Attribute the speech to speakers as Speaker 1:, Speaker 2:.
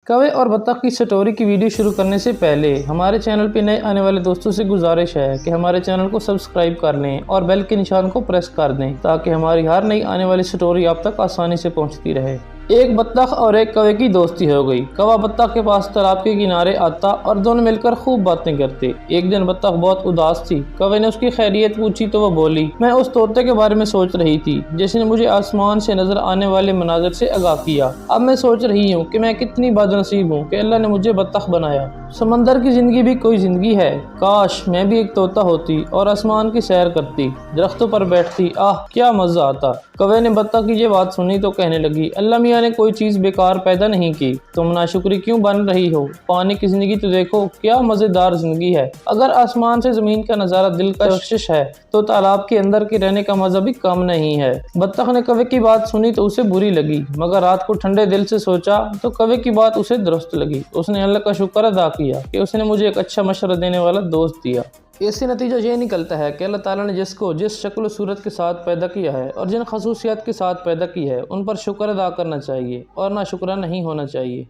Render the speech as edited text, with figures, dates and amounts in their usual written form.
Speaker 1: कौवे और बत्तख की स्टोरी की वीडियो शुरू करने से पहले हमारे चैनल पे नए आने वाले दोस्तों से गुजारिश है कि हमारे चैनल को सब्सक्राइब कर लें और बेल के निशान को प्रेस कर दें ताकि हमारी हर नई आने वाली स्टोरी आप तक आसानी से पहुंचती रहे। एक बत्तख और एक कौवे की दोस्ती हो गई। कौवा बत्तख के पास तालाब के किनारे आता और दोनों मिलकर खूब बातें करते। एक दिन बत्तख बहुत उदास थी। कौवे ने उसकी खैरियत पूछी तो वो बोली, मैं उस तोते के बारे में सोच रही थी जिसने मुझे आसमान से नजर आने वाले मनाजर से आगाह किया। अब मैं सोच रही हूँ कि मैं कितनी बदनसीब हूँ कि अल्लाह ने मुझे बत्तख बनाया। समंदर की जिंदगी भी कोई जिंदगी है। काश मैं भी एक तोता होती और आसमान की सैर करती, दरख्तों पर बैठती, आह क्या मजा आता। कौवे ने बत्तख की ये बात सुनी तो कहने लगी, अल्लाह मियाँ ने कोई चीज बेकार पैदा नहीं की, तुम नाशुक्री क्यों बन रही हो। पानी की जिंदगी तो देखो, क्या मजेदार जिंदगी है। अगर आसमान से जमीन का नजारा दिल का बख्शिश है तो तालाब के अंदर के रहने का मजा भी कम नहीं है। बत्तख ने कौवे की बात सुनी तो उसे बुरी लगी, मगर रात को ठंडे दिल से सोचा तो कौवे की बात उसे दुरुस्त लगी। उसने अल्लाह का शुक्र अदा किया कि उसने मुझे एक अच्छा मशवरा देने वाला दोस्त दिया। इससे नतीजा ये निकलता है कि अल्लाह ताला ने जिसको जिस शक्ल और सूरत के साथ पैदा किया है और जिन खसूसियात के साथ पैदा की है उन पर शुक्र अदा करना चाहिए और ना शुक्रा नहीं होना चाहिए।